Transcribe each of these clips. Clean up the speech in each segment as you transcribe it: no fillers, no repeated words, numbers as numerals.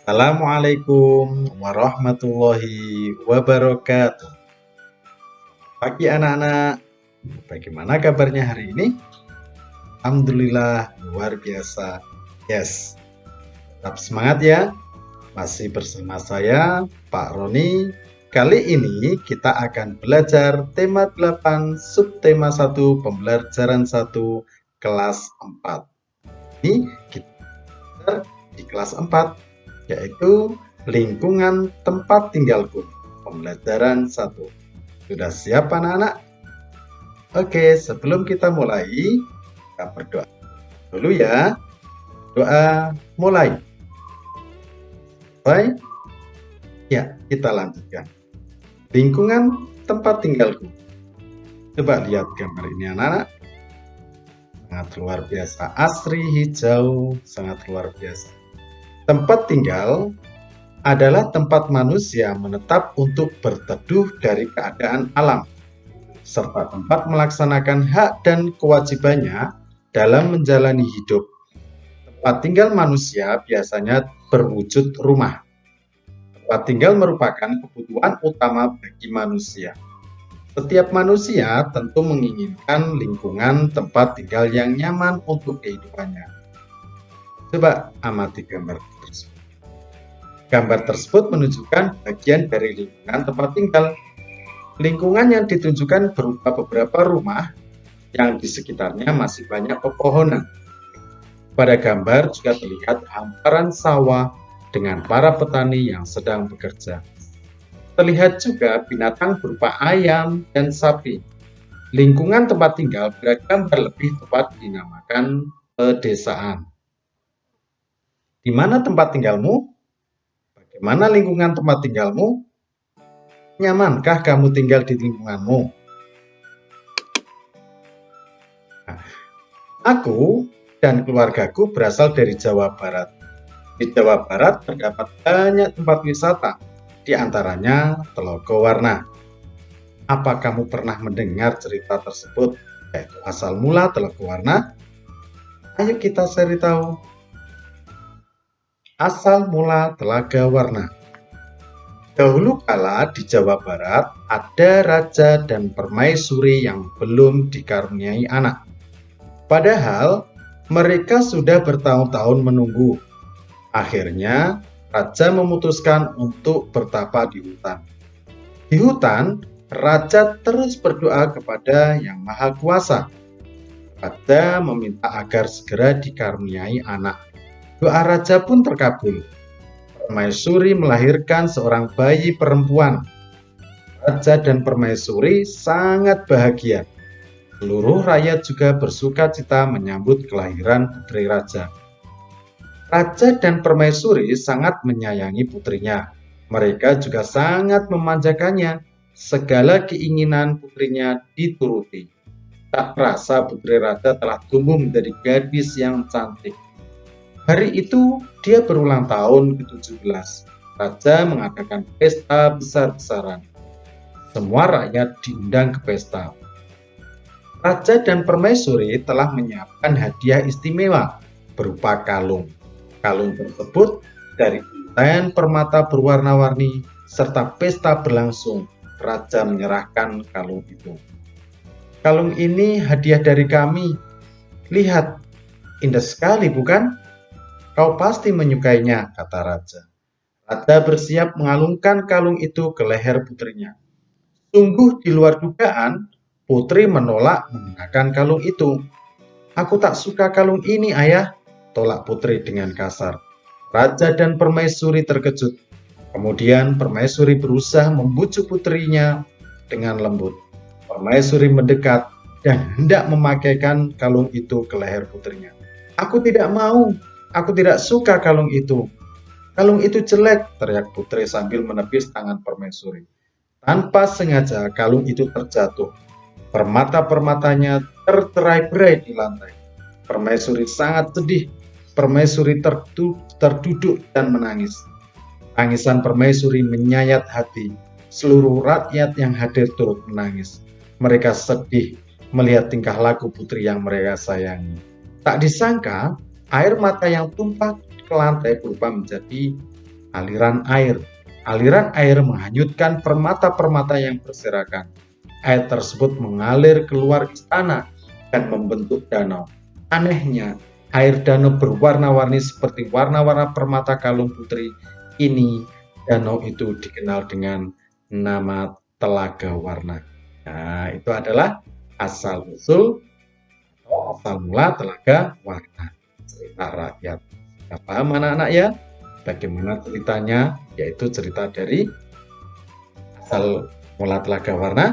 Assalamualaikum warahmatullahi wabarakatuh. Pagi anak-anak, bagaimana kabarnya hari ini? Alhamdulillah, luar biasa. Yes, tetap semangat ya. Masih bersama saya, Pak Roni. Kali ini kita akan belajar tema 8, subtema 1, pembelajaran 1, kelas 4. Ini kita belajar di kelas 4, yaitu lingkungan tempat tinggalku. Pembelajaran 1. Sudah siap anak-anak? Oke, sebelum kita mulai, kita berdoa dulu ya. Doa mulai. Baik? Ya, kita lanjutkan. Lingkungan tempat tinggalku. Coba lihat gambar ini anak-anak. Sangat luar biasa, asri, hijau, sangat luar biasa. Tempat tinggal adalah tempat manusia menetap untuk berteduh dari keadaan alam, serta tempat melaksanakan hak dan kewajibannya dalam menjalani hidup. Tempat tinggal manusia biasanya berwujud rumah. Tempat tinggal merupakan kebutuhan utama bagi manusia. Setiap manusia tentu menginginkan lingkungan tempat tinggal yang nyaman untuk kehidupannya. Coba amati gambar tersebut. Gambar tersebut menunjukkan bagian dari lingkungan tempat tinggal. Lingkungan yang ditunjukkan berupa beberapa rumah yang di sekitarnya masih banyak pepohonan. Pada gambar juga terlihat hamparan sawah dengan para petani yang sedang bekerja. Terlihat juga binatang berupa ayam dan sapi. Lingkungan tempat tinggal pada gambar lebih tepat dinamakan pedesaan. Di mana tempat tinggalmu? Bagaimana lingkungan tempat tinggalmu? Nyamankah kamu tinggal di lingkunganmu? Nah, aku dan keluargaku berasal dari Jawa Barat. Di Jawa Barat terdapat banyak tempat wisata, di antaranya Telaga Warna. Apa kamu pernah mendengar cerita tersebut, yaitu asal mula Telaga Warna? Ayo kita cari tahu. Asal mula Telaga Warna. Dahulu kala di Jawa Barat ada raja dan permaisuri yang belum dikaruniai anak. Padahal mereka sudah bertahun-tahun menunggu. Akhirnya raja memutuskan untuk bertapa di hutan. Di hutan, raja terus berdoa kepada Yang Maha Kuasa. Raja meminta agar segera dikaruniai anak. Doa raja pun terkabul. Permaisuri melahirkan seorang bayi perempuan. Raja dan permaisuri sangat bahagia. Seluruh rakyat juga bersuka cita menyambut kelahiran putri raja. Raja dan permaisuri sangat menyayangi putrinya. Mereka juga sangat memanjakannya. Segala keinginan putrinya dituruti. Tak terasa putri raja telah tumbuh menjadi gadis yang cantik. Hari itu dia berulang tahun ke-17. Raja mengadakan pesta besar-besaran. Semua rakyat diundang ke pesta. Raja dan permaisuri telah menyiapkan hadiah istimewa berupa kalung. Kalung tersebut dari intan permata berwarna-warni serta pesta berlangsung. Raja menyerahkan kalung itu. Kalung ini hadiah dari kami. Lihat, indah sekali bukan? Kau pasti menyukainya, kata raja. Raja bersiap mengalungkan kalung itu ke leher putrinya. Sungguh di luar dugaan, putri menolak menggunakan kalung itu. Aku tak suka kalung ini, ayah, tolak putri dengan kasar. Raja dan permaisuri terkejut. Kemudian permaisuri berusaha membujuk putrinya dengan lembut. Permaisuri mendekat dan hendak memakaikan kalung itu ke leher putrinya. Aku tidak mau. Aku tidak suka kalung itu. Kalung itu jelek, teriak putri sambil menepis tangan permaisuri. Tanpa sengaja kalung itu terjatuh. Permata-permatanya tercerai-berai di lantai. Permaisuri sangat sedih. Permaisuri terduduk dan menangis. Tangisan permaisuri menyayat hati. Seluruh rakyat yang hadir turut menangis. Mereka sedih melihat tingkah laku putri yang mereka sayangi. Tak disangka, air mata yang tumpah ke lantai berubah menjadi aliran air. Aliran air menghanyutkan permata-permata yang berserakan. Air tersebut mengalir keluar istana dan membentuk danau. Anehnya, air danau berwarna-warni seperti warna-warna permata kalung putri. Ini danau itu dikenal dengan nama Telaga Warna. Nah, itu adalah asal-usul atau asal mula Telaga Warna, cerita rakyat. Sudah paham anak-anak ya? Bagaimana ceritanya? Yaitu cerita dari asal mula Telaga Warna.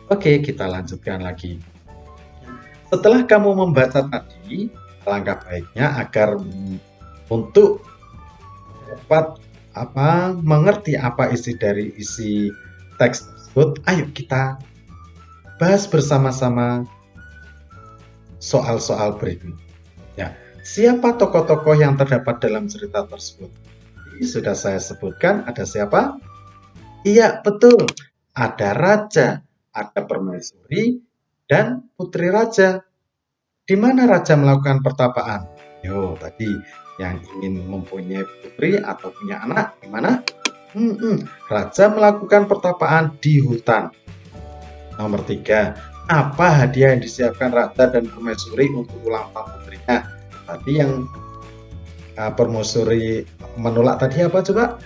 Oke, kita lanjutkan lagi. Setelah kamu membaca tadi, alangkah baiknya agar untuk dapat mengerti apa isi dari isi teks tersebut, ayo kita bahas bersama-sama soal-soal berikut. Ya, siapa tokoh-tokoh yang terdapat dalam cerita tersebut? Ini sudah saya sebutkan, ada siapa? Iya, betul. Ada raja, ada permaisuri, dan putri raja. Di mana raja melakukan pertapaan? Yo, tadi yang ingin mempunyai putri atau punya anak, di mana? Raja melakukan pertapaan di hutan. Nomor 3, apa hadiah yang disiapkan raja dan permaisuri untuk ulang tahun putrinya? Tadi yang permaisuri menolak tadi apa coba?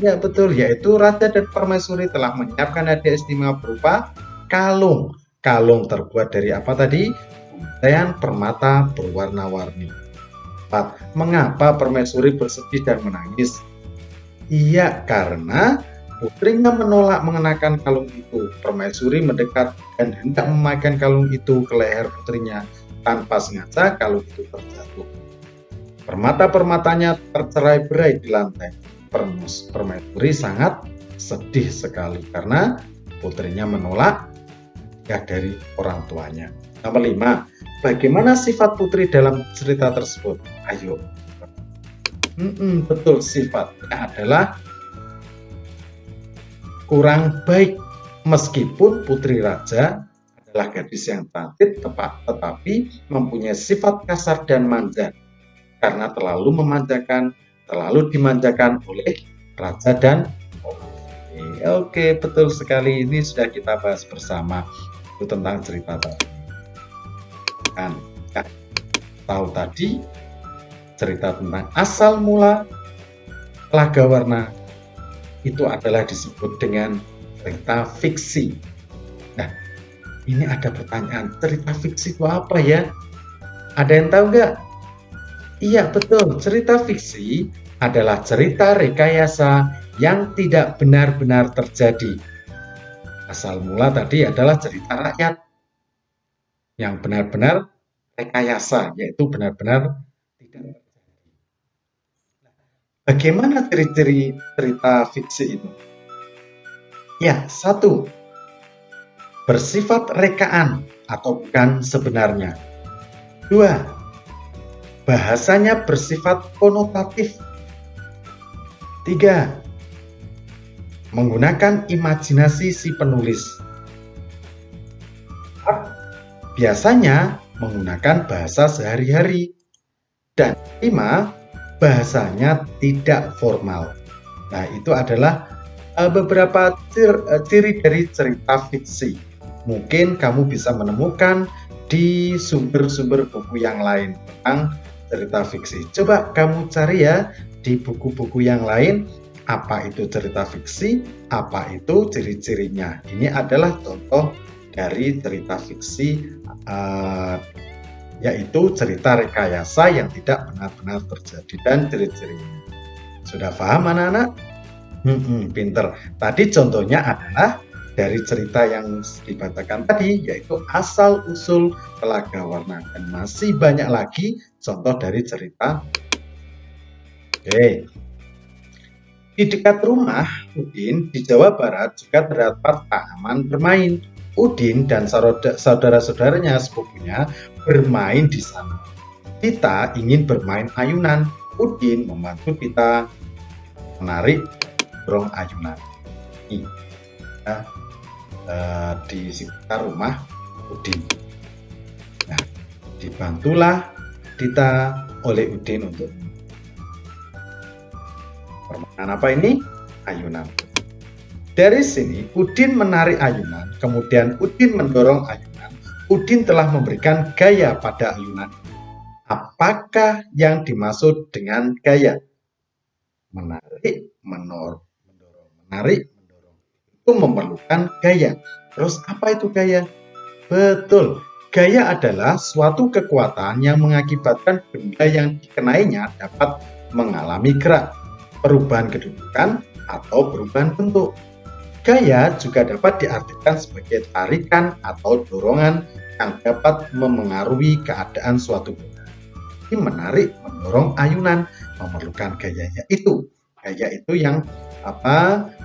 Ya betul, yaitu raja dan permaisuri telah menyiapkan hadiah istimewa berupa kalung. Kalung terbuat dari apa tadi? Untaian permata berwarna-warni. 4. Mengapa permaisuri bersedih dan menangis? Iya, karena putrinya menolak mengenakan kalung itu. Permaisuri mendekat dan hendak memakai kalung itu ke leher putrinya. Tanpa sengaja kalung itu terjatuh. Permata-permatanya tercerai-berai di lantai. Permaisuri sangat sedih sekali karena putrinya menolak hadiah dari orang tuanya. Nomor 5, bagaimana sifat putri dalam cerita tersebut? Ayo. Betul, sifatnya adalah kurang baik. Meskipun putri raja adalah gadis yang cantik, tetapi mempunyai sifat kasar dan manja karena terlalu dimanjakan oleh raja dan Oke, betul sekali. Ini sudah kita bahas bersama itu tentang cerita tadi. Kan, tahu tadi cerita tentang asal mula Telaga Warna itu adalah disebut dengan cerita fiksi. Nah, ini ada pertanyaan, cerita fiksi itu apa ya? Ada yang tahu nggak? Iya, betul. Cerita fiksi adalah cerita rekayasa yang tidak benar-benar terjadi. Asal mula tadi adalah cerita rakyat yang benar-benar rekayasa, yaitu benar-benar tidak terjadi. Bagaimana ciri-ciri cerita fiksi itu? Ya, 1. Bersifat rekaan atau bukan sebenarnya. 2. Bahasanya bersifat konotatif. 3. Menggunakan imajinasi si penulis. 4. Biasanya menggunakan bahasa sehari-hari. Dan 5. Bahasanya tidak formal. Nah, itu adalah beberapa ciri dari cerita fiksi. Mungkin kamu bisa menemukan di sumber-sumber buku yang lain tentang cerita fiksi. Coba kamu cari ya di buku-buku yang lain, apa itu cerita fiksi, apa itu ciri-cirinya. Ini adalah contoh dari cerita fiksi, yaitu cerita rekayasa yang tidak benar-benar terjadi dan ciri-cirinya. Sudah paham anak-anak? Pinter. Tadi contohnya adalah dari cerita yang dibacakan tadi, yaitu asal-usul Telaga Warna, dan masih banyak lagi contoh dari cerita. Oke. Di dekat rumah Udin di Jawa Barat juga terdapat taman bermain. Udin dan saudara-saudaranya sepupunya bermain di sana. Tita ingin bermain ayunan. Udin membantu Tita menarik dorong ayunan. Ini di sekitar rumah Udin. Nah, dibantulah Tita oleh Udin untuk Nah, apa ini? Ayunan. Dari sini, Udin menarik ayunan, kemudian Udin mendorong ayunan. Udin telah memberikan gaya pada ayunan. Apakah yang dimaksud dengan gaya? Menarik, mendorong, menarik, mendorong. Itu memerlukan gaya. Terus apa itu gaya? Betul, gaya adalah suatu kekuatan yang mengakibatkan benda yang dikenainya dapat mengalami gerak, perubahan kedudukan, atau perubahan bentuk. Gaya juga dapat diartikan sebagai tarikan atau dorongan yang dapat memengaruhi keadaan suatu benda. Ini menarik, mendorong ayunan, memerlukan gayanya itu. Gaya itu yang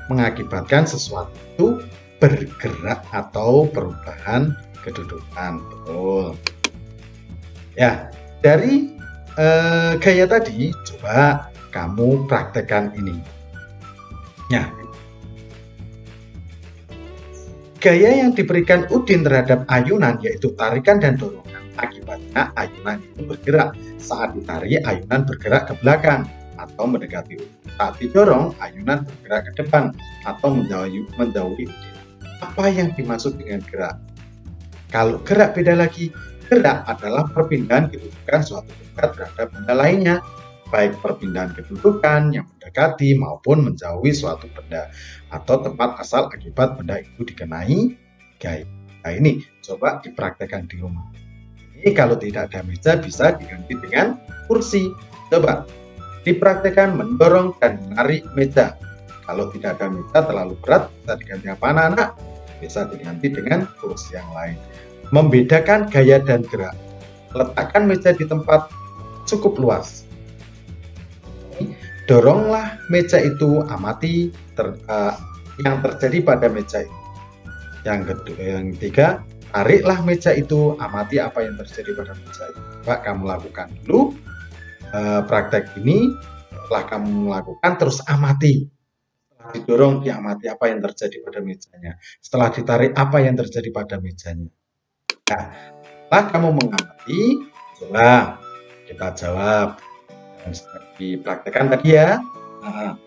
mengakibatkan sesuatu itu bergerak atau perubahan kedudukan. Betul. Ya, dari gaya tadi coba kamu praktekkan ini. Ya. Gaya yang diberikan Udin terhadap ayunan yaitu tarikan dan dorongan. Akibatnya ayunan itu bergerak. Saat ditarik, ayunan bergerak ke belakang atau mendekati Udin. Saat didorong, ayunan bergerak ke depan atau menjauhi Udin. Apa yang dimaksud dengan gerak? Kalau gerak beda lagi. Gerak adalah perpindahan kedudukan suatu benda terhadap benda lainnya, baik perpindahan kedudukan yang mendekati maupun menjauhi suatu benda atau tempat asal akibat benda itu dikenai gaya. Nah, ini coba dipraktekkan di rumah. Ini kalau tidak ada meja bisa diganti dengan kursi. Coba dipraktekkan mendorong dan menarik meja. Kalau tidak ada meja terlalu berat, bisa diganti apa anak-anak? Bisa diganti dengan kursi yang lain. Membedakan gaya dan gerak. Letakkan meja di tempat cukup luas. Doronglah meja itu, amati yang terjadi pada meja itu. Yang ketiga, tariklah meja itu, amati apa yang terjadi pada meja itu. Coba kamu lakukan dulu praktek ini. Setelah kamu lakukan, terus amati. Setelah didorong, diamati apa yang terjadi pada mejanya. Setelah ditarik, apa yang terjadi pada mejanya. Nah, setelah kamu mengamati, coba kita jawab. Dipraktekkan tadi ya. Nah,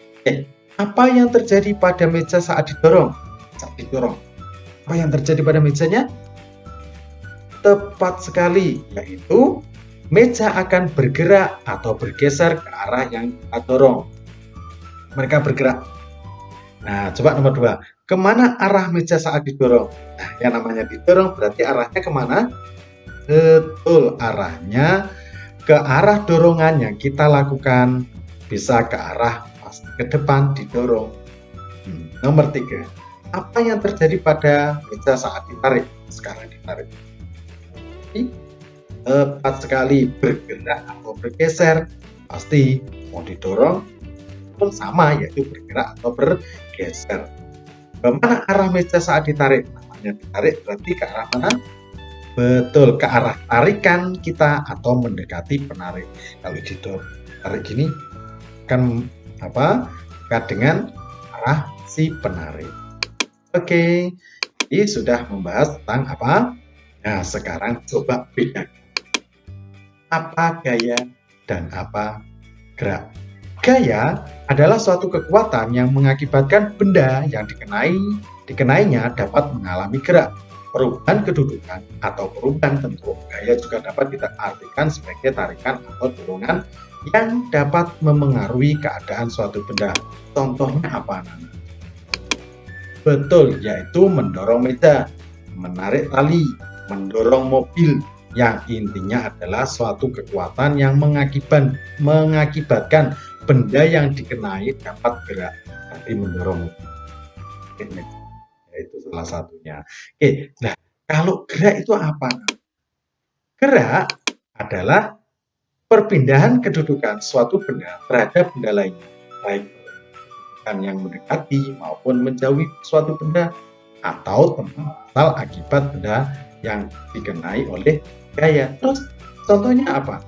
apa yang terjadi pada meja saat didorong? Saat didorong, apa yang terjadi pada mejanya? Tepat sekali, yaitu meja akan bergerak atau bergeser ke arah yang kita dorong. Mereka bergerak. Nah, coba nomor 2. Kemana arah meja saat didorong? Nah, yang namanya didorong berarti arahnya kemana? Betul, arahnya ke arah dorongan yang kita lakukan, bisa ke arah pasti ke depan didorong. Nomor 3. Apa yang terjadi pada meja saat ditarik? Sekarang ditarik. Tepat sekali, bergerak atau bergeser. Pasti mau didorong pun sama, yaitu bergerak atau bergeser. Kemana arah meja saat ditarik? Namanya ditarik berarti ke arah mana? Betul, ke arah tarikan kita atau mendekati penarik. Kalau ditarik gini kan dekat dengan arah si penarik. Oke, ini sudah membahas tentang apa? Nah, sekarang coba bedakan apa gaya dan apa gerak. Gaya adalah suatu kekuatan yang mengakibatkan benda yang dikenainya dapat mengalami gerak, perubahan kedudukan, atau perubahan bentuk. Gaya juga dapat kita artikan sebagai tarikan atau dorongan yang dapat memengaruhi keadaan suatu benda. Contohnya apa, Nana? Betul, yaitu mendorong meja, menarik tali, mendorong mobil, yang intinya adalah suatu kekuatan yang mengakibatkan benda yang dikenai dapat gerak, seperti mendorong mobil. Itu salah satunya. Oke, nah kalau gerak itu apa? Gerak adalah perpindahan kedudukan suatu benda terhadap benda lainnya, baik kedudukan yang mendekati maupun menjauhi suatu benda atau tempat asal akibat benda yang dikenai oleh gaya. Terus contohnya apa?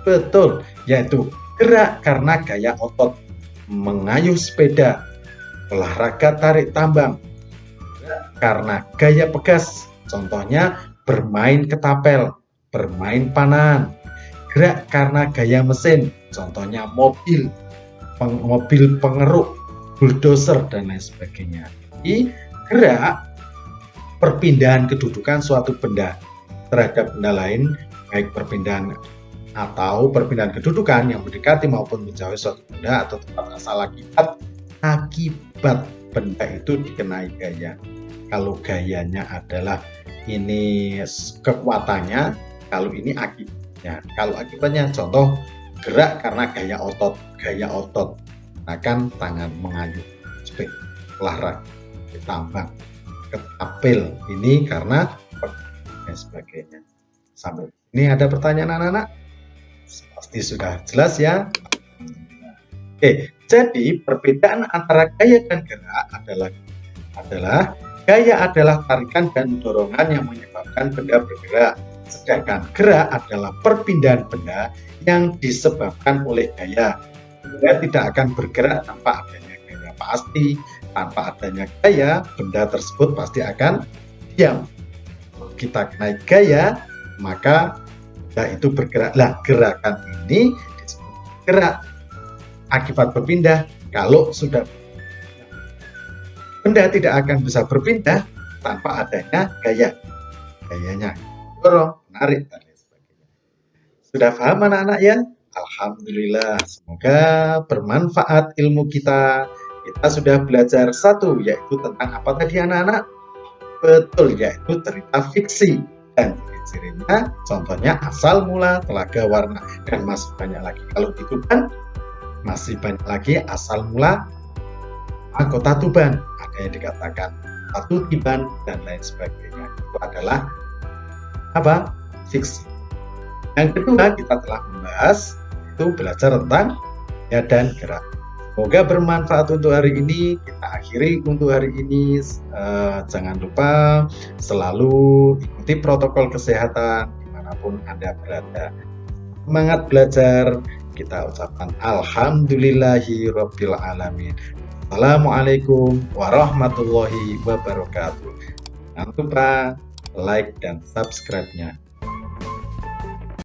Betul, yaitu gerak karena gaya otot, mengayuh sepeda, olahraga tarik tambang, karena gaya pegas, contohnya bermain ketapel, bermain panahan. Gerak karena gaya mesin, contohnya mobil. mobil pengeruk, bulldozer, dan lain sebagainya. Jadi gerak perpindahan kedudukan suatu benda terhadap benda lain, baik perpindahan atau perpindahan kedudukan yang mendekati maupun menjauhi suatu benda atau tempat asal akibat benda itu dikenai gaya. Kalau gayanya adalah ini kekuatannya, kalau ini akibatnya. Kalau akibatnya contoh gerak karena gaya otot, akan tangan mengayuh, seperti olahraga, ditambang, ketapel, ini karena dan sebagainya. Sampai ini ada pertanyaan anak-anak? Pasti sudah jelas ya. Oke, jadi perbedaan antara gaya dan gerak adalah gaya adalah tarikan dan dorongan yang menyebabkan benda bergerak, sedangkan gerak adalah perpindahan benda yang disebabkan oleh gaya. Benda tidak akan bergerak tanpa adanya gaya. Pasti tanpa adanya gaya, benda tersebut pasti akan diam. Kalau kita kenai gaya, maka benda itu bergerak. Lah, gerakan ini disebut gerak akibat berpindah. Kalau sudah benda tidak akan bisa berpindah tanpa adanya gaya. Gayanya dorong, menarik, dan lain sebagainya. Sudah paham anak-anak ya? Alhamdulillah, semoga bermanfaat ilmu kita. Kita sudah belajar satu, yaitu tentang apa tadi anak-anak? Betul, yaitu cerita fiksi. Dan ciri-cirinya, contohnya asal mula, telaga, warna, dan masih banyak lagi. Kalau gitu kan, masih banyak lagi asal mula, kota Tuban. Ada yang dikatakan Batu Tiban, dan lain sebagainya. Itu adalah apa? Fiksi. Yang kedua, kita telah membahas itu belajar tentang gaya dan gerak. Semoga bermanfaat untuk hari ini. Kita akhiri untuk hari ini. Jangan lupa selalu ikuti protokol kesehatan dimanapun Anda berada. Semangat belajar. Kita ucapkan alhamdulillahirabbil alamin. Assalamualaikum warahmatullahi wabarakatuh. Jangan lupa like dan subscribe-nya.